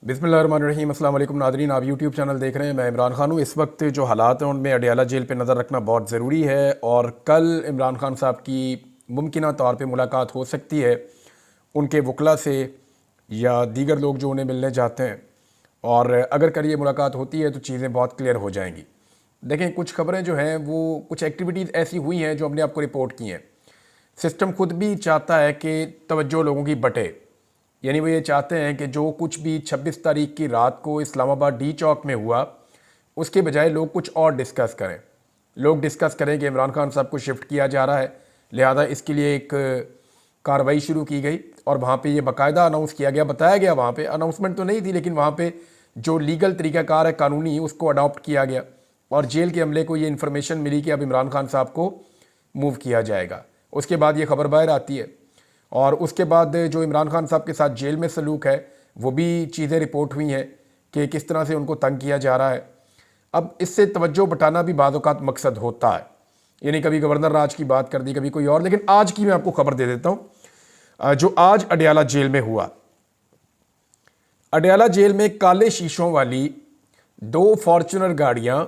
बिस्मिल्लाहिर्रहमानिर्रहीम। अस्सलाम वालेकुम नादरीन, आप यूट्यूब चैनल देख रहे हैं। मैं इमरान खान हूँ। इस वक्त जो हालात हैं उनमें अडयाला जेल पे नज़र रखना बहुत ज़रूरी है और कल इमरान खान साहब की मुमकिना तौर पे मुलाकात हो सकती है उनके वकला से या दीगर लोग जो उन्हें मिलने जाते हैं, और अगर कल ये मुलाकात होती है तो चीज़ें बहुत क्लियर हो जाएंगी। देखें, कुछ खबरें जो हैं वो कुछ एक्टिविटीज़ ऐसी हुई हैं जो हमने आपको रिपोर्ट की हैं। सिस्टम खुद भी चाहता है कि तवज्जो लोगों की बटे, यानी वो ये चाहते हैं कि जो कुछ भी 26 तारीख की रात को इस्लामाबाद डी चौक में हुआ उसके बजाय लोग कुछ और डिस्कस करें। लोग डिस्कस करें कि इमरान खान साहब को शिफ्ट किया जा रहा है, लिहाजा इसके लिए एक कार्रवाई शुरू की गई और वहाँ पे ये बाकायदा अनाउंस किया गया, बताया गया। वहाँ पे अनाउंसमेंट तो नहीं थी, लेकिन वहाँ पे जो लीगल तरीक़ाकार है कानूनी, उसको अडॉप्ट किया गया और जेल के अमले को ये इन्फॉर्मेशन मिली कि अब इमरान खान साहब को मूव किया जाएगा। उसके बाद ये खबर बाहर आती है और उसके बाद जो इमरान खान साहब के साथ जेल में सलूक है वो भी चीज़ें रिपोर्ट हुई हैं कि किस तरह से उनको तंग किया जा रहा है। अब इससे तवज्जो बटाना भी बाज़ औक़ात मकसद होता है, यानी कभी गवर्नर राज की बात कर दी, कभी कोई और। लेकिन आज की मैं आपको खबर दे देता हूँ जो आज अडयाला जेल में हुआ। अडयाला जेल में काले शीशों वाली 2 फॉर्चुनर गाड़ियाँ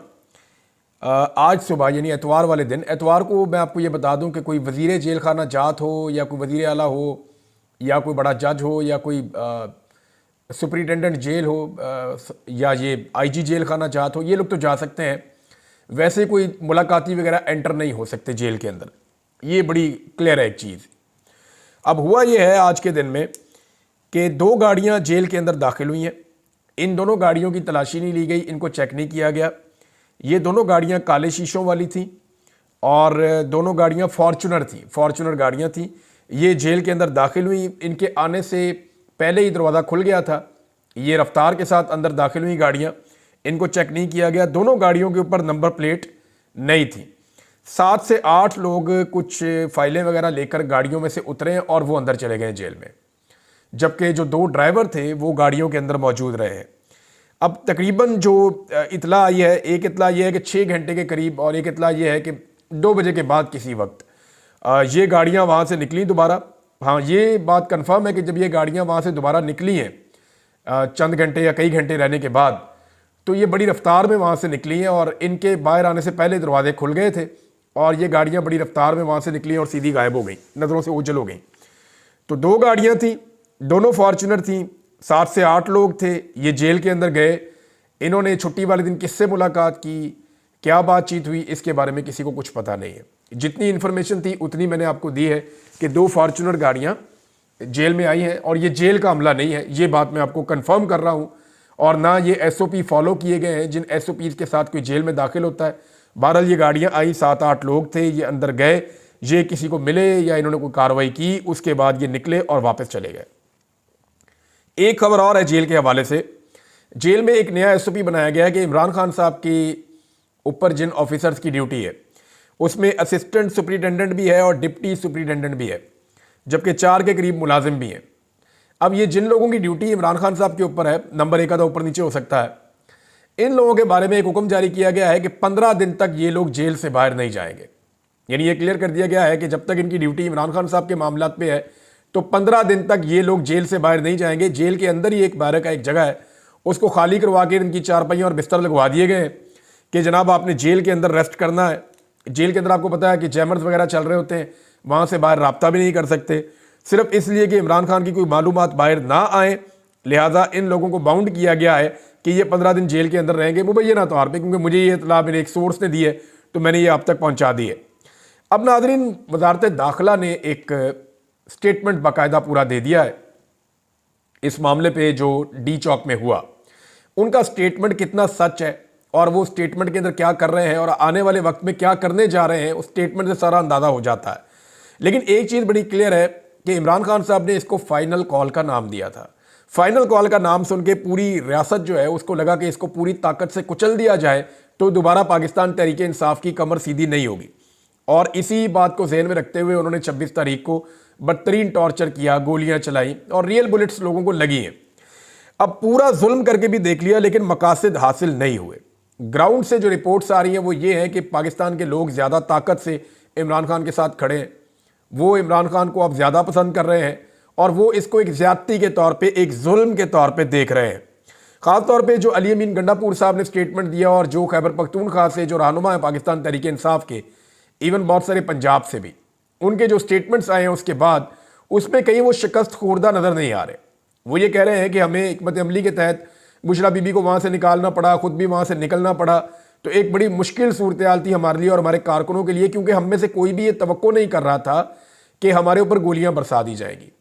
आज सुबह, यानी एतवार वाले दिन, एतवार को मैं आपको ये बता दूं कि कोई वज़ीर जेल खाना जात हो या कोई वज़ीर आला हो या कोई बड़ा जज हो या कोई सुपरिटेंडेंट जेल हो या ये आईजी जेल खाना जात हो, ये लोग तो जा सकते हैं। वैसे कोई मुलाकाती वगैरह एंटर नहीं हो सकते जेल के अंदर, ये बड़ी क्लियर है एक चीज़। अब हुआ ये है आज के दिन में कि 2 गाड़ियाँ जेल के अंदर दाखिल हुई हैं। इन दोनों गाड़ियों की तलाशी नहीं ली गई, इनको चेक नहीं किया गया। ये दोनों गाड़ियां काले शीशों वाली थी और दोनों गाड़ियां फॉर्चुनर गाड़ियां थी। ये जेल के अंदर दाखिल हुई, इनके आने से पहले ही दरवाज़ा खुल गया था। ये रफ्तार के साथ अंदर दाखिल हुई गाड़ियां, इनको चेक नहीं किया गया। दोनों गाड़ियों के ऊपर नंबर प्लेट नहीं थी। 7 से 8 लोग कुछ फाइलें वगैरह लेकर गाड़ियों में से उतरे और वो अंदर चले गए जेल में, जबकि जो 2 ड्राइवर थे वो गाड़ियों के अंदर मौजूद रहे हैं। अब तकरीबन जो इतला आई है, एक इतला ये है कि 6 घंटे के करीब और एक इतला ये है कि 2 बजे के बाद किसी वक्त ये गाड़ियां वहाँ से निकली दोबारा। हाँ, ये बात कंफर्म है कि जब ये गाड़ियां वहाँ से दोबारा निकली हैं चंद घंटे या कई घंटे रहने के बाद, तो ये बड़ी रफ्तार में वहाँ से निकली हैं और इनके बाहर आने से पहले दरवाजे खुल गए थे और ये गाड़ियाँ बड़ी रफ्तार में वहाँ से निकली और सीधी गायब हो गई, नज़रों से ओझल हो गई। तो 2 गाड़ियाँ थी, दोनों फॉर्चुनर थी, 7 से 8 लोग थे। ये जेल के अंदर गए, इन्होंने छुट्टी वाले दिन किससे मुलाकात की, क्या बातचीत हुई, इसके बारे में किसी को कुछ पता नहीं है। जितनी इन्फॉर्मेशन थी उतनी मैंने आपको दी है कि 2 फॉर्चुनर गाड़ियां जेल में आई हैं और ये जेल का अमला नहीं है, ये बात मैं आपको कंफर्म कर रहा हूं। और ना ये SOP फॉलो किए गए हैं जिन SOPs के साथ कोई जेल में दाखिल होता है। बहरहाल ये गाड़ियाँ आई, 7-8 लोग थे, ये अंदर गए, ये किसी को मिले या इन्होंने कोई कार्रवाई की, उसके बाद ये निकले और वापस चले गए। एक खबर और है जेल के हवाले से। जेल में एक नया SOP बनाया गया है कि इमरान खान साहब के ऊपर जिन ऑफिसर्स की ड्यूटी है उसमें असिस्टेंट सुपरिटेंडेंट भी है और डिप्टी सुपरिटेंडेंट भी है, जबकि 4 के करीब मुलाजिम भी हैं। अब ये जिन लोगों की ड्यूटी इमरान खान साहब के ऊपर है, नंबर 1 आधा ऊपर नीचे हो सकता है, इन लोगों के बारे में एक हुक्म जारी किया गया है कि 15 दिन तक ये लोग जेल से बाहर नहीं जाएंगे। यानी ये क्लियर कर दिया गया है कि जब तक इनकी ड्यूटी इमरान खान साहब के मामलात पे है तो 15 दिन तक ये लोग जेल से बाहर नहीं जाएंगे। जेल के अंदर ही एक बैरक का एक जगह है, उसको खाली करवा के इनकी चारपाइयाँ और बिस्तर लगवा दिए गए हैं कि जनाब आपने जेल के अंदर रेस्ट करना है। जेल के अंदर आपको पता है कि जैमर्स वगैरह चल रहे होते हैं, वहाँ से बाहर राब्ता भी नहीं कर सकते, सिर्फ इसलिए कि इमरान खान की कोई मालूमात बाहर ना आए। लिहाजा इन लोगों को बाउंड किया गया है कि ये 15 दिन जेल के अंदर रहेंगे मुबैना तौर पर, क्योंकि मुझे ये इतला मेरे एक सोर्स ने दी है तो मैंने ये आप तक पहुँचा दी है। अब नाज़रीन, वजारत दाखिला ने एक स्टेटमेंट बाकायदा पूरा दे दिया है इस मामले पे जो डी चौक में हुआ। उनका स्टेटमेंट कितना सच है और वो स्टेटमेंट के अंदर क्या कर रहे हैं और आने वाले वक्त में क्या करने जा रहे हैं, उस स्टेटमेंट से सारा अंदाजा हो जाता है। लेकिन एक चीज़ बड़ी क्लियर है कि इमरान खान साहब ने इसको फाइनल कॉल का नाम दिया था। फाइनल कॉल का नाम सुन के पूरी रियासत जो है उसको लगा कि इसको पूरी ताकत से कुचल दिया जाए तो दोबारा पाकिस्तान तहरीक इंसाफ की कमर सीधी नहीं होगी। और इसी बात को ज़हन में रखते हुए उन्होंने 26 तारीख को बदतरीन टॉर्चर किया, गोलियां चलाई और रियल बुलेट्स लोगों को लगी हैं। अब पूरा जुल्म करके भी देख लिया लेकिन मकासद हासिल नहीं हुए। ग्राउंड से जो रिपोर्ट्स आ रही हैं वो ये है कि पाकिस्तान के लोग ज़्यादा ताकत से इमरान खान के साथ खड़े हैं, वो इमरान खान को अब ज़्यादा पसंद कर रहे हैं और वो इसको एक ज़्यादती के तौर पे, एक जुल्म के तौर पे देख रहे हैं। ख़ासतौर पे जो अली अमीन गंडापुर साहब ने स्टेटमेंट दिया और जो खैबर पख्तूनख्वा से जो रहनुमा है पाकिस्तान तहरीक इंसाफ के, इवन बहुत सारे पंजाब से भी उनके जो स्टेटमेंट्स आए हैं उसके बाद उसमें कहीं वो शिकस्त खोरदा नज़र नहीं आ रहे। वो ये कह रहे हैं कि हमें हिकमत अमली के तहत बुशरा बीबी को वहाँ से निकालना पड़ा, ख़ुद भी वहाँ से निकलना पड़ा, तो एक बड़ी मुश्किल सूरत हाल थी हमारे लिए और हमारे कारकुनों के लिए, क्योंकि हम में से कोई भी ये तवक्को नहीं कर रहा था कि हमारे ऊपर गोलियाँ बरसा दी जाएगी।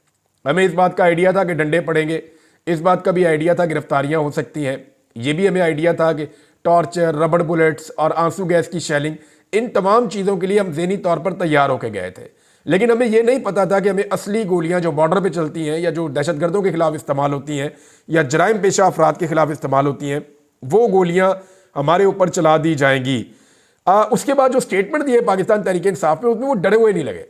हमें इस बात का आइडिया था कि डंडे पड़ेंगे, इस बात का भी आइडिया था गिरफ्तारियाँ हो सकती हैं, ये भी हमें आइडिया था कि टॉर्चर, रबड़ बुलेट्स और आंसू गैस की शेलिंग, इन तमाम चीज़ों के लिए हम ज़हनी तौर पर तैयार होकर गए थे। लेकिन हमें यह नहीं पता था कि हमें असली गोलियां जो बॉर्डर पे चलती हैं या जो दहशतगर्दों के खिलाफ इस्तेमाल होती हैं या जराइम पेशा अफराद के खिलाफ इस्तेमाल होती हैं, वो गोलियां हमारे ऊपर चला दी जाएंगी। उसके बाद जो स्टेटमेंट दिए पाकिस्तान तहरीक इंसाफ में, उसमें वो डरे हुए नहीं लगे।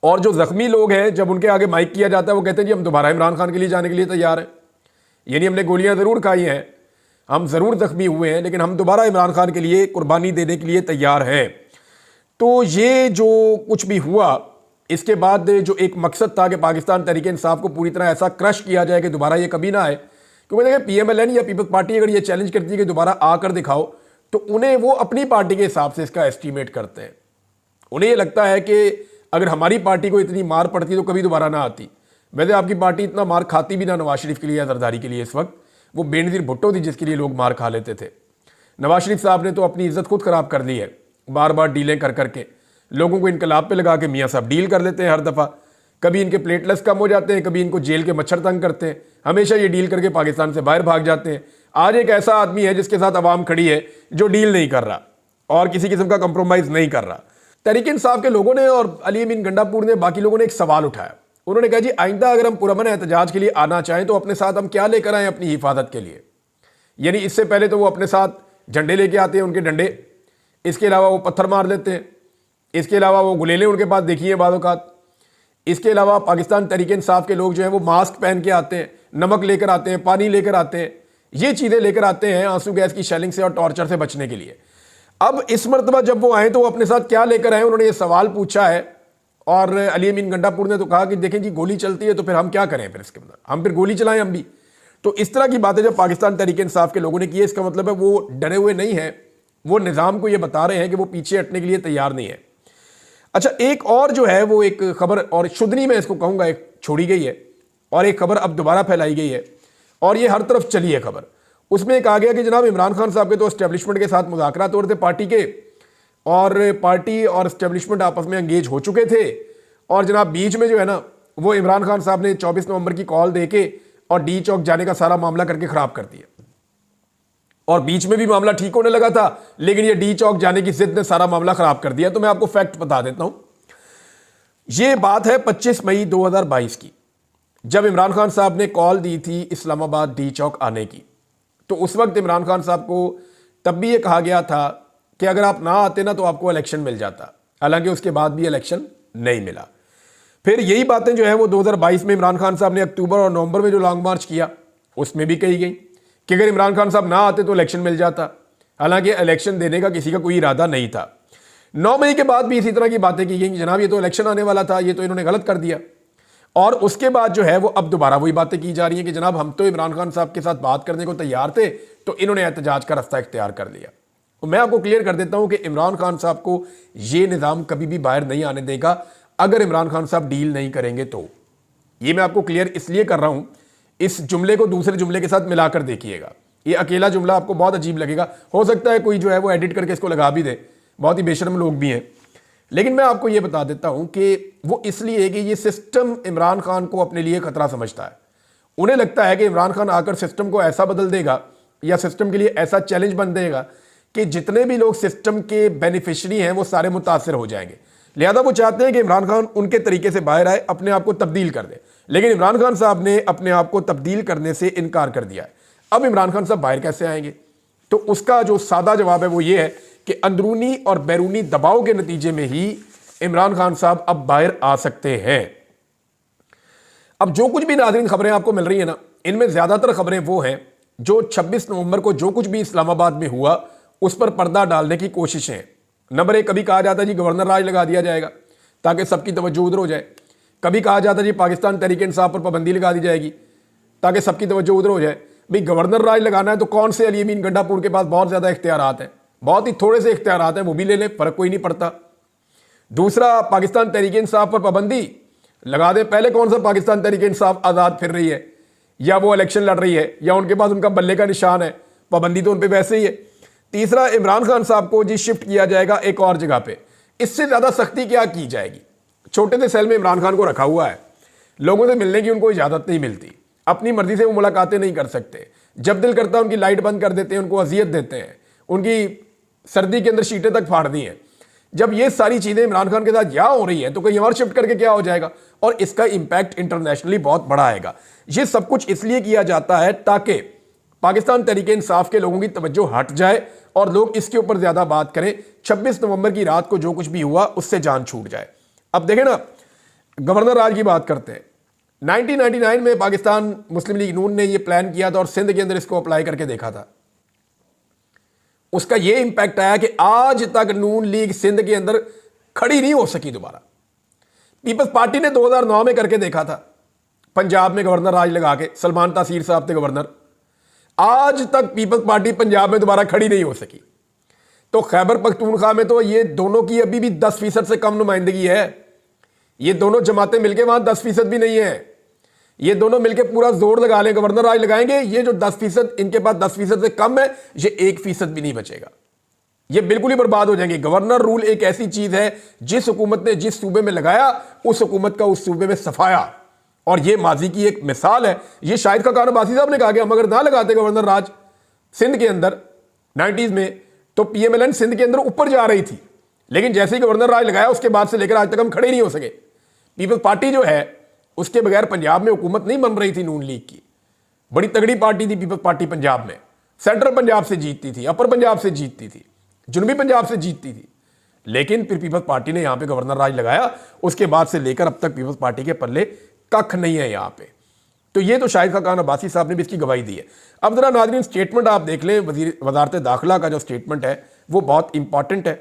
और जो जख्मी लोग हैं, जब उनके आगे माइक किया जाता है, वो कहते हैं जी हम दोबारा इमरान खान के लिए जाने के लिए तैयार हैं। यानी हमने गोलियां ज़रूर खाई हैं, हम ज़रूर जख्मी हुए हैं, लेकिन हम दोबारा इमरान खान के लिए कुर्बानी देने के लिए तैयार हैं। तो ये जो कुछ भी हुआ, इसके बाद जो एक मकसद था कि पाकिस्तान तहरीक इंसाफ को पूरी तरह ऐसा क्रश किया जाए कि दोबारा ये कभी ना आए, क्योंकि देखिए PMLN या पीपल्स पार्टी अगर ये चैलेंज करती है कि दोबारा आकर दिखाओ, तो उन्हें वो अपनी पार्टी के हिसाब से इसका एस्टीमेट करते हैं। उन्हें ये लगता है कि अगर हमारी पार्टी को इतनी मार पड़ती तो कभी दोबारा ना आती। वैसे आपकी पार्टी इतना मार खाती भी ना नवाज शरीफ के लिए या जरदारी के लिए, इस वक्त वो बेनज़ीर भुट्टो थी जिसके लिए लोग मार खा लेते थे। नवाज शरीफ साहब ने तो अपनी इज्जत खुद खराब कर ली है, बार बार डीलें कर करके लोगों को इनकलाब पे लगा के मियाँ साहब डील कर लेते हैं हर दफ़ा। कभी इनके प्लेटलेट्स कम हो जाते हैं, कभी इनको जेल के मच्छर तंग करते हैं, हमेशा ये डील करके पाकिस्तान से बाहर भाग जाते हैं। आज एक ऐसा आदमी है जिसके साथ अवाम खड़ी है जो डील नहीं कर रहा और किसी किस्म का कंप्रोमाइज़ नहीं कर रहा। तहरीक इंसाफ के लोगों ने और अली अमीन गंडापुर ने, बाकी लोगों ने एक सवाल उठाया। उन्होंने कहा जी आइंदा अगर हम पुरअमन एहतजाज के लिए आना चाहें तो अपने साथ हम क्या लेकर आएँ अपनी हिफाजत के लिए। यानी इससे पहले तो वो अपने साथ झंडे लेके आते हैं, उनके डंडे, इसके अलावा वो पत्थर मार देते हैं, इसके अलावा वो गुलेलें उनके पास देखिए बाज़-औक़ात, इसके अलावा पाकिस्तान तहरीक इंसाफ के लोग जो हैं वो मास्क पहन के आते हैं, नमक लेकर आते हैं, पानी लेकर आते हैं, ये चीज़ें लेकर आते हैं आंसू गैस की शेलिंग से और टॉर्चर से बचने के लिए। अब इस मरतबा जब वो आए तो वो अपने साथ क्या लेकर आए, उन्होंने ये सवाल पूछा है। और अली अमीन गंडापुर ने तो कहा कि देखें जी गोली चलती है तो फिर हम क्या करें, फिर इसके बाद हम फिर गोली चलाएं हम भी। तो इस तरह की बातें जब पाकिस्तान तहरीक इंसाफ के लोगों ने की, इसका मतलब है वो डरे हुए नहीं हैं, वो निज़ाम को ये बता रहे हैं कि वो पीछे हटने के लिए तैयार नहीं है। अच्छा, एक और जो है वो एक खबर, और शुदनी में इसको कहूँगा, एक छोड़ी गई है और एक खबर अब दोबारा फैलाई गई है और ये हर तरफ चली है खबर। उसमें कहा गया कि जनाब इमरान खान साहब के तो एस्टेब्लिशमेंट के साथ मुज़ाकरात हो रहे थे पार्टी के, और पार्टी और एस्टेब्लिशमेंट आपस में एंगेज हो चुके थे, और जनाब बीच में जो है ना वो इमरान खान साहब ने 24 नवंबर की कॉल दे के और डी चौक जाने का सारा मामला करके ख़राब कर दिया। और बीच में भी मामला ठीक होने लगा था, लेकिन ये डी चौक जाने की जिद ने सारा मामला खराब कर दिया। तो मैं आपको फैक्ट बता देता हूं। ये बात है 25 मई 2022 की, जब इमरान खान साहब ने कॉल दी थी इस्लामाबाद डी चौक आने की। तो उस वक्त इमरान खान साहब को तब भी ये कहा गया था कि अगर आप ना आते ना तो आपको इलेक्शन मिल जाता। हालांकि उसके बाद भी इलेक्शन नहीं मिला। फिर यही बातें जो है वो 2022 में इमरान खान साहब ने अक्टूबर और नवंबर में जो लॉन्ग मार्च किया उसमें भी कही गई कि अगर इमरान खान साहब ना आते तो इलेक्शन मिल जाता। हालांकि इलेक्शन देने का किसी का कोई इरादा नहीं था। 9 मई के बाद भी इसी तरह की बातें की गई कि जनाब ये तो इलेक्शन आने वाला था, ये तो इन्होंने गलत कर दिया। और उसके बाद जो है वो अब दोबारा वही बातें की जा रही हैं कि जनाब हम तो इमरान खान साहब के साथ बात करने को तैयार थे, तो इन्होंने एहतजाज का रास्ता इख्तियार कर लिया। तो मैं आपको क्लियर कर देता हूं कि इमरान खान साहब को ये निज़ाम कभी भी बाहर नहीं आने देगा अगर इमरान खान साहब डील नहीं करेंगे तो। ये मैं आपको क्लियर इसलिए कर रहा हूं, इस जुमले को दूसरे जुमले के साथ मिलाकर देखिएगा। ये अकेला जुमला आपको बहुत अजीब लगेगा, हो सकता है कोई जो है वो एडिट करके इसको लगा भी दे, बहुत ही बेशर्म लोग भी हैं। लेकिन मैं आपको ये बता देता हूं कि वो इसलिए कि ये सिस्टम इमरान खान को अपने लिए खतरा समझता है। उन्हें लगता है कि इमरान खान आकर सिस्टम को ऐसा बदल देगा या सिस्टम के लिए ऐसा चैलेंज बन देगा कि जितने भी लोग सिस्टम के बेनिफिशरी हैं वो सारे मुतासर हो जाएंगे। लिहाजा वो चाहते हैं कि इमरान खान उनके तरीके से बाहर आए, अपने आप को तब्दील कर दे। लेकिन इमरान खान साहब ने अपने आप को तब्दील करने से इनकार कर दिया है। अब इमरान खान साहब बाहर कैसे आएंगे? तो उसका जो सादा जवाब है वो ये है कि अंदरूनी और बैरूनी दबाव के नतीजे में ही इमरान खान साहब अब बाहर आ सकते हैं। अब जो कुछ भी नाज़रीन खबरें आपको मिल रही है ना, इनमें ज़्यादातर खबरें वो हैं जो 26 नवंबर को जो कुछ भी इस्लामाबाद में हुआ उस पर पर्दा डालने की कोशिशें हैं। नंबर 1, कभी कहा जाता है जी गवर्नर राज लगा दिया जाएगा ताकि सबकी तवज्जो उधर हो जाए। कभी कहा जाता है जी पाकिस्तान तहरीक इंसाफ पर पाबंदी लगा दी जाएगी ताकि सबकी तवज्जो उधर हो जाए। भाई गवर्नर राज लगाना है तो कौन से अली अमीन गंडापुर के पास बहुत ज़्यादा इख्तियारात हैं, बहुत ही थोड़े से इख्तियारात हैं, वो भी ले लें, फ़र्क कोई नहीं पड़ता। दूसरा, पाकिस्तान तहरीक इंसाफ पर पाबंदी लगा दें। पहले कौन सा पाकिस्तान तहरीक इंसाफ आज़ाद फिर रही है, या वो इलेक्शन लड़ रही है, या उनके पास उनका बल्ले का निशान है, पाबंदी तो उन पर वैसे ही है। तीसरा, इमरान खान साहब को जी शिफ्ट किया जाएगा एक और जगह पे, इससे ज़्यादा सख्ती क्या की जाएगी? छोटे से सेल में इमरान खान को रखा हुआ है, लोगों से मिलने की उनको इजाज़त नहीं मिलती, अपनी मर्जी से वो मुलाकातें नहीं कर सकते, जब दिल करता है उनकी लाइट बंद कर देते हैं, उनको अजियत देते हैं, उनकी सर्दी के अंदर शीटें तक फाड़ दी हैं। जब ये सारी चीज़ें इमरान खान के साथ यहाँ हो रही हैं तो कहीं और शिफ्ट करके क्या हो जाएगा, और इसका इम्पैक्ट इंटरनेशनली बहुत बड़ा आएगा। ये सब कुछ इसलिए किया जाता है ताकि पाकिस्तान तहरीक इंसाफ के लोगों की तवज्जो हट जाए और लोग इसके ऊपर ज़्यादा बात करें। 26 नवंबर की रात को जो कुछ भी हुआ उससे जान छूट जाए। अब देखें ना, गवर्नर राज की बात करते हैं। 1999 में पाकिस्तान मुस्लिम लीग नून ने ये प्लान किया था और सिंध के अंदर इसको अप्लाई करके देखा था। उसका ये इंपैक्ट आया कि आज तक नून लीग सिंध के अंदर खड़ी नहीं हो सकी दोबारा। पीपल्स पार्टी ने 2009 में करके देखा था, पंजाब में गवर्नर राज लगा के, सलमान तासीर साहब थे गवर्नर। आज तक पीपल्स पार्टी पंजाब में दोबारा खड़ी नहीं हो सकी। तो खैबर पख्तूनख्वा में तो ये दोनों की अभी भी 10% से कम नुमाइंदगी है। ये दोनों जमातें मिलकर वहां 10% भी नहीं है। ये दोनों मिलकर पूरा जोर लगा लें, गवर्नर राज लगाएंगे, ये जो 10% इनके पास 10% से कम है, ये 1% भी नहीं बचेगा। ये बिल्कुल ही बर्बाद हो जाएंगे। गवर्नर रूल एक ऐसी चीज है, जिस हुकूमत ने जिस सूबे में लगाया उस हुकूमत का उस सूबे में सफाया, और ये माजी की एक मिसाल है। ये शाहिद खाकान अब्बासी साहब ने कहा कि हम अगर ना लगाते गवर्नर राज सिंध के अंदर 90s में, तो PMLN सिंध के अंदर ऊपर जा रही थी, लेकिन जैसे ही गवर्नर राज लगाया उसके बाद से लेकर आज तक हम खड़े नहीं हो सके। पीपल्स पार्टी जो है उसके बगैर पंजाब में हुकूमत नहीं बन रही थी। नून लीग की बड़ी तगड़ी पार्टी थी पीपल्स पार्टी पंजाब में, सेंट्रल पंजाब से जीतती थी, अपर पंजाब से जीतती थी, जुनूबी पंजाब से जीतती थी। लेकिन फिर पीपल्स पार्टी ने यहां पे गवर्नर राज लगाया, उसके बाद से लेकर अब तक पीपल्स पार्टी के पल्ले कख नहीं है यहां पे। तो ये तो शाहिद खाकान अब्बासी साहब ने भी इसकी गवाही दी है। अब जरा नाज़रीन स्टेटमेंट आप देख लें, वज़ारत दाखिला का जो स्टेटमेंट है वो बहुत इंपॉर्टेंट है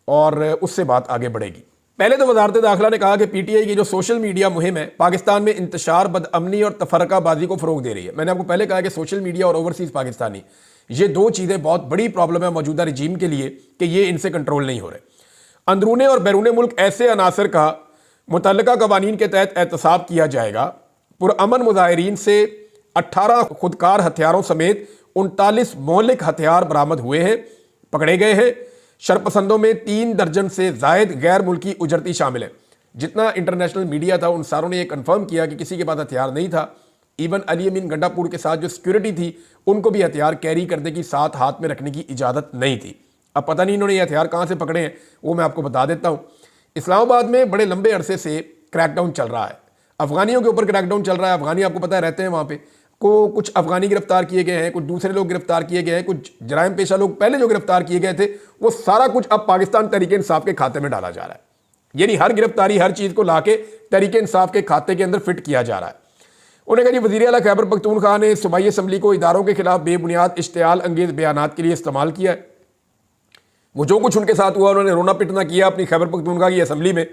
और उससे बात आगे बढ़ेगी। पहले तो वज़ारत दाखिला ने कहा कि PTI की जो सोशल मीडिया मुहिम है पाकिस्तान में इंतशार, बदअमनी और तफरकाबाजी को फ़रोग दे रही है। मैंने आपको पहले कहा कि सोशल मीडिया और ओवरसीज़ पाकिस्तानी, ये दो चीज़ें बहुत बड़ी प्रॉब्लम है मौजूदा रजीम के लिए कि ये इनसे कंट्रोल नहीं हो रहे। अंदरूने और बैरूने मुल्क ऐसे अनासर का मुतल्लका कवानीन के तहत एहतसाब किया जाएगा। पुरअमन मुजाहिरीन से 18 खुदकार हथियारों समेत 39 मौलिक हथियार बरामद हुए हैं, पकड़े गए हैं। शरपसंदों में 3 दर्जन से जायद गैर मुल्की उजरती शामिल है। जितना इंटरनेशनल मीडिया था उन सारों ने यह कन्फर्म किया कि किसी के पास हथियार नहीं था। इवन अली अमीन गंडापुर के साथ जो सिक्योरिटी थी उनको भी हथियार कैरी करने की, साथ हाथ में रखने की इजाज़त नहीं थी। अब पता नहीं इन्होंने ये हथियार कहाँ से पकड़े हैं, वो मैं आपको बता देता हूँ। इस्लामाबाद में बड़े लंबे अरसे से क्रैकडाउन चल रहा है, अफगानियों के ऊपर क्रैकडाउन चल रहा है। अफगानी आपको पता है रहते हैं वहाँ पे, कुछ अफगानी गिरफ्तार किए गए हैं, कुछ दूसरे लोग गिरफ्तार किए गए हैं, कुछ जराइम पेशा लोग पहले जो गिरफ्तार किए गए थे वो सारा कुछ अब पाकिस्तान तहरीक इंसाफ के खाते में डाला जा रहा है। यानी हर गिरफ्तारी, हर चीज़ को लाके तहरीक इंसाफ के खाते के अंदर फिट किया जा रहा है। उन्होंने कहा जी वज़ीर आला खैबर पख्तूनख्वा ने सूबाई असम्बली को इदारों के खिलाफ बेबुनियाद इश्तियाल अंगेज बयानात के लिए इस्तेमाल किया है। वो जो कुछ उनके साथ हुआ, उन्होंने रोना पिटना किया अपनी खैबर पख्तूनख्वा की असम्बली में,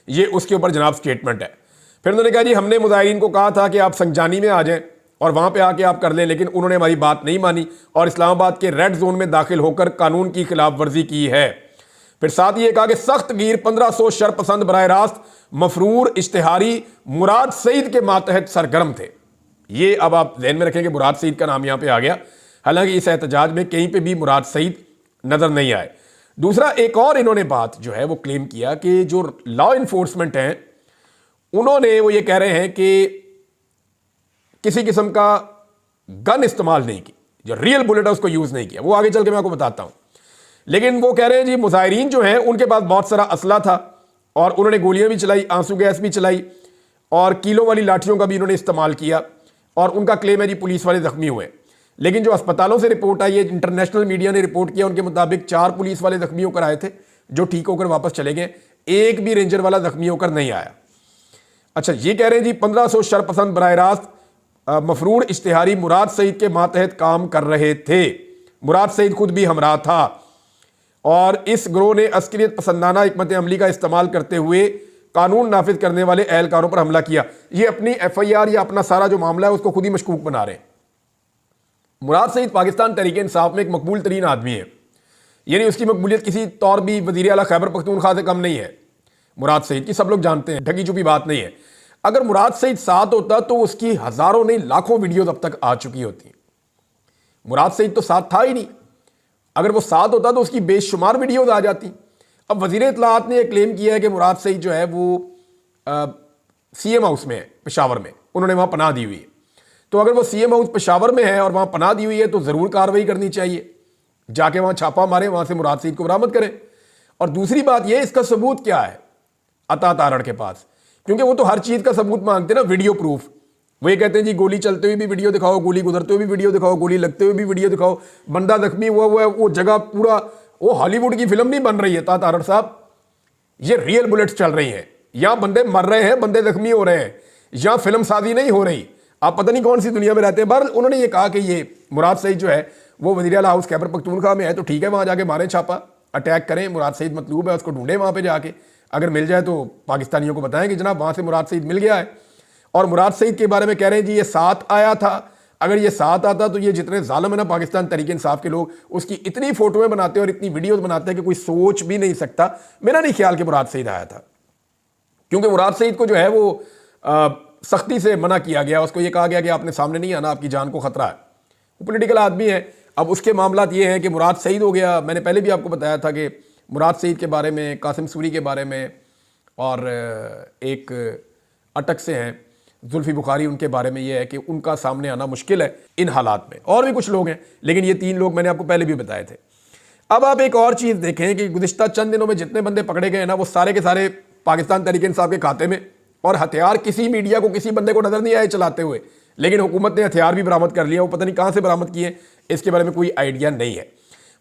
ये उसके ऊपर जनाब स्टेटमेंट है। फिर उन्होंने कहा जी हमने मुजाहिरीन को कहा था कि आप संगजानी में आ जाएं और वहाँ पे आके आप कर लें, लेकिन उन्होंने हमारी बात नहीं मानी और इस्लामाबाद के रेड जोन में दाखिल होकर कानून की खिलाफ वर्जी की है। फिर साथ ये कहा कि सख्त गिर 1500 शरपसंद बराह रास्त मफरूर इश्तिहारी मुराद सईद के मातहत सरगर्म थे। ये अब आप ध्यान में रखें कि मुराद सईद का नाम यहाँ पे आ गया, हालांकि इस एहतजाज में कहीं पे भी मुराद सईद नजर नहीं आए। दूसरा, एक और इन्होंने बात जो है वो क्लेम किया कि जो लॉ इन्फोर्समेंट हैं उन्होंने, वो ये कह रहे हैं कि किसी किस्म का गन इस्तेमाल नहीं की, जो रियल बुलेट है उसको यूज नहीं किया। वो आगे चल के मैं आपको बताता हूं। लेकिन वो कह रहे हैं जी मुजाहिरीन जो हैं उनके पास बहुत सारा असला था और उन्होंने गोलियां भी चलाई, आंसू गैस भी चलाई और कीलों वाली लाठियों का भी इन्होंने इस्तेमाल किया। और उनका क्लेम है जी पुलिस वाले जख्मी हुए। लेकिन जो अस्पतालों से रिपोर्ट आई है, इंटरनेशनल मीडिया ने रिपोर्ट किया, उनके मुताबिक 4 पुलिस वाले जख्मी होकर आए थे जो ठीक होकर वापस चले गए, एक भी रेंजर वाला जख्मी होकर नहीं आया। अच्छा, ये कह रहे हैं जी 1500 शरपसंद बराह रास्त मफरूर इश्तिहारी मुराद सईद के मातहत काम कर रहे थे। मुराद सईद खुद भी हमरा था और इस ग्रोह ने अस्करियत पसंदाना हिकमत अमली का इस्तेमाल करते हुए कानून नाफिज करने वाले एहलकारों पर हमला किया। ये अपनी FIR या अपना सारा जो मामला है उसको खुद ही मशकूक बना रहे हैं। मुराद सईद पाकिस्तान तहरीक इंसाफ में एक मकबूल तरीन आदमी है, यानी उसकी मकबूलियत किसी तौर भी वज़ीर आला खैबर पख्तूनख्वा से कम नहीं है। मुराद सईद की सब लोग जानते हैं, ढकी चुपी बात नहीं है। अगर मुराद सईद साथ होता तो उसकी हज़ारों नहीं लाखों वीडियोज़ अब तक आ चुकी होती। मुराद सईद तो साथ था ही नहीं, अगर वो साथ होता तो उसकी बेशुमार वीडियोज़ आ जाती। अब वज़ीर इत्तलाआत ने यह क्लेम किया है कि मुराद सईद जो है वो CM हाउस में है पेशावर में, उन्होंने वहाँ पनाह दी हुई है। तो अगर वो CM हाउस पेशावर में है और वहाँ पनाह दी हुई है तो ज़रूर कार्रवाई करनी चाहिए, जाके वहाँ छापा मारे, वहाँ से मुराद सईद को बरामद करें। और दूसरी बात यह, इसका सबूत क्या है अता तारड़ के पास, क्योंकि वो तो हर चीज़ का सबूत मांगते हैं ना, वीडियो प्रूफ। वो ये कहते हैं जी गोली चलते हुए भी वीडियो दिखाओ, गोली गुजरते हुए भी वीडियो दिखाओ, गोली लगते हुए भी वीडियो दिखाओ, बंदा जख्मी हुआ है, वो जगह पूरा, वो हॉलीवुड की फिल्म नहीं बन रही है तारड़ साहब, ये रियल बुलेट्स चल रही हैं, यहाँ बंदे मर रहे हैं, बंदे जख्मी हो रहे हैं, यहाँ फिल्म साजी नहीं हो रही। आप पता नहीं कौन सी दुनिया में रहते हैं। बहरहाल उन्होंने ये कहा कि ये मुराद सईद जो है वो वज़ीर आला हाउस खैबर पख्तूनख्वा में है, तो ठीक है, वहाँ जाके मारें छापा, अटैक करें, मुराद सईद मतलूब है, उसको ढूंढें वहाँ पे जाके, अगर मिल जाए तो पाकिस्तानियों को बताएं कि जनाब वहाँ से मुराद सईद मिल गया है। और मुराद सईद के बारे में कह रहे हैं जी ये साथ आया था। अगर ये साथ आता तो ये जितने जालिम है ना पाकिस्तान तहरीक इंसाफ के लोग, उसकी इतनी फोटोएं बनाते हैं और इतनी वीडियोस बनाते हैं कि कोई सोच भी नहीं सकता। मेरा नहीं ख्याल कि मुराद सईद आया था, क्योंकि मुराद सईद को जो है वो सख्ती से मना किया गया, उसको ये कहा गया कि आपने सामने नहीं आना, आपकी जान को खतरा है। वो पॉलिटिकल आदमी है। अब उसके मामलात ये हैं कि मुराद सईद हो गया, मैंने पहले भी आपको बताया था कि मुराद सईद के बारे में, कासिम सूरी के बारे में, और एक अटक से हैं जुल्फी बुखारी, उनके बारे में ये है कि उनका सामने आना मुश्किल है इन हालात में। और भी कुछ लोग हैं, लेकिन ये 3 लोग मैंने आपको पहले भी बताए थे। अब आप एक और चीज़ देखें कि गुज़िश्ता चंद दिनों में जितने बंदे पकड़े गए ना, वो सारे के सारे पाकिस्तान तहरीक इंसाफ के खाते में, और हथियार किसी मीडिया को, किसी बंदे को नजर नहीं आए चलाते हुए, लेकिन हुकूमत ने हथियार भी बरामद कर लिया। वो पता नहीं कहाँ से बरामद किए, इसके बारे में कोई आइडिया नहीं है।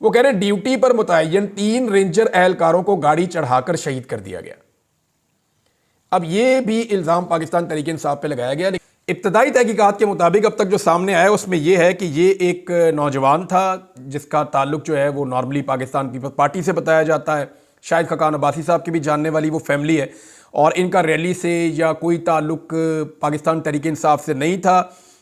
वो कह रहे हैं ड्यूटी पर मुतय्यन 3 रेंजर एहलकारों को गाड़ी चढ़ाकर शहीद कर दिया गया। अब ये भी इल्ज़ाम पाकिस्तान तहरीक इंसाफ पे लगाया गया। इब्तदाई तहकीकात के मुताबिक अब तक जो सामने आया उसमें यह है कि ये एक नौजवान था जिसका ताल्लुक जो है वो नॉर्मली पाकिस्तान पीपल्स पार्टी से बताया जाता है, शायद खकान अब्बासी साहब की भी जानने वाली वो फैमिली है, और इनका रैली से या कोई ताल्लुक पाकिस्तान तहरीक इंसाफ से नहीं था।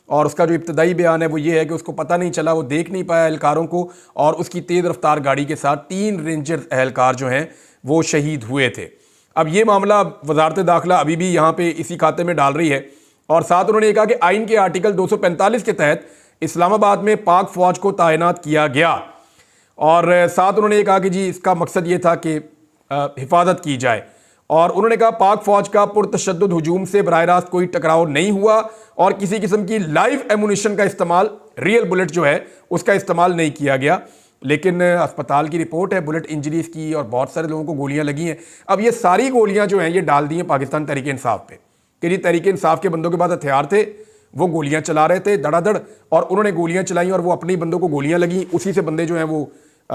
और उसका जो इब्तदाई बयान है वो ये है कि उसको पता नहीं चला, वो देख नहीं पाया एहलकारों को, और उसकी तेज़ रफ्तार गाड़ी के साथ 3 रेंजर एहलकार जो हैं वो शहीद हुए थे। अब ये मामला वजारत दाखिला अभी भी यहाँ पे इसी खाते में डाल रही है, और साथ उन्होंने ये कहा कि आइन के आर्टिकल 245 के तहत इस्लामाबाद में पाक फौज को तैनात किया गया। और साथ उन्होंने ये कहा कि जी इसका मकसद ये था कि हिफाजत की जाए, और उन्होंने कहा पाक फौज का पुरतशद्दुद हुजूम से बराह रास्त कोई टकराव नहीं हुआ, और किसी किस्म की लाइव एमुनिशन का इस्तेमाल, रियल बुलेट जो है उसका इस्तेमाल नहीं किया गया। लेकिन अस्पताल की रिपोर्ट है बुलेट इंजरीज की, और बहुत सारे लोगों को गोलियां लगी हैं। अब ये सारी गोलियां जो हैं ये डाल दी हैं पाकिस्तान तहरीक इंसाफ पे कि जी तहरीक इंसाफ के बंदों के पास हथियार थे, वो गोलियां चला रहे थे धड़ाधड़, और उन्होंने गोलियां चलाई और वो अपने ही बंदों को गोलियां लगी, उसी से बंदे जो हैं वो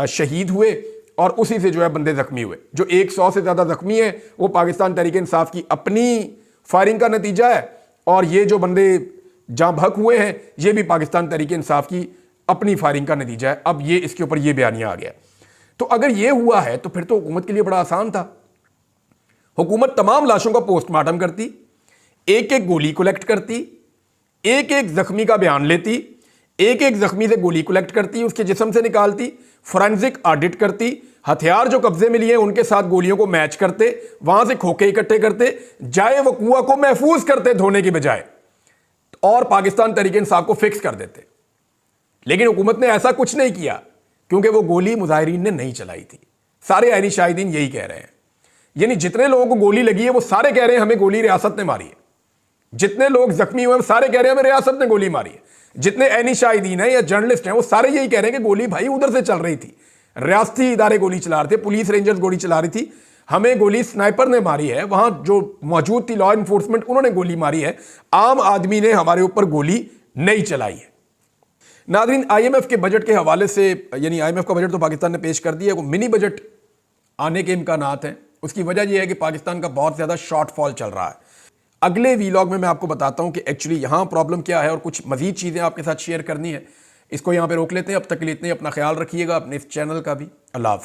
शहीद हुए, और उसी से जो है बंदे जख्मी हुए। जो 100 से ज़्यादा जख्मी है वो पाकिस्तान तहरीक इंसाफ की अपनी फायरिंग का नतीजा है, और ये जो बंदे जाँ भक हुए हैं ये भी पाकिस्तान तहरीक इंसाफ की अपनी फायरिंग का नतीजा है। अब ये इसके ऊपर ये बयानिया आ गया। तो अगर ये हुआ है तो फिर तो हुकूमत के लिए बड़ा आसान था। हुकूमत तमाम लाशों का पोस्टमार्टम करती, एक एक गोली कलेक्ट करती, एक एक जख्मी का बयान लेती, एक एक जख्मी से गोली कलेक्ट करती, उसके जिस्म से निकालती, फोरेंसिक ऑडिट करती, हथियार जो कब्जे में लिए उनके साथ गोलियों को मैच करते, वहां से खोखे इकट्ठे करते, जाए वकुआ को महफूज करते धोने की बजाय, और पाकिस्तान तहरीक इंसाफ को फिक्स कर देते। लेकिन हुकूमत ने ऐसा कुछ नहीं किया, क्योंकि वो गोली मुजाहिरीन ने नहीं चलाई थी। सारे आईनी शाहिदीन यही कह रहे हैं, यानी जितने लोगों को गोली लगी है वो सारे कह रहे हैं हमें गोली रियासत ने मारी है। जितने लोग जख्मी हुए सारे कह रहे हैं हमें रियासत ने गोली मारी है। जितने ऐनी शाहिदीन हैं या जर्नलिस्ट हैं वो सारे यही कह रहे हैं कि गोली भाई उधर से चल रही थी, रियासती इदारे गोली चला रहे थे, पुलिस रेंजर्स गोली चला रही थी, हमें गोली स्नाइपर ने मारी है, वहां जो मौजूद थी लॉ इन्फोर्समेंट उन्होंने गोली मारी है, आम आदमी ने हमारे ऊपर गोली नहीं चलाई है। नाज़रीन, IMF के बजट के हवाले से, यानी IMF का बजट तो पाकिस्तान ने पेश कर दिया, वो मिनी बजट आने के इम्कानात हैं। उसकी वजह यह है कि पाकिस्तान का बहुत ज़्यादा शॉर्टफॉल चल रहा है। अगले वीलॉग में मैं आपको बताता हूं कि एक्चुअली यहाँ प्रॉब्लम क्या है, और कुछ मजीद चीज़ें आपके साथ शेयर करनी है। इसको यहाँ पे रोक लेते हैं। अब तक के लिए इतने, अपना ख्याल रखिएगा, अपने इस चैनल का भी। अल्लाह हाफ़िज़।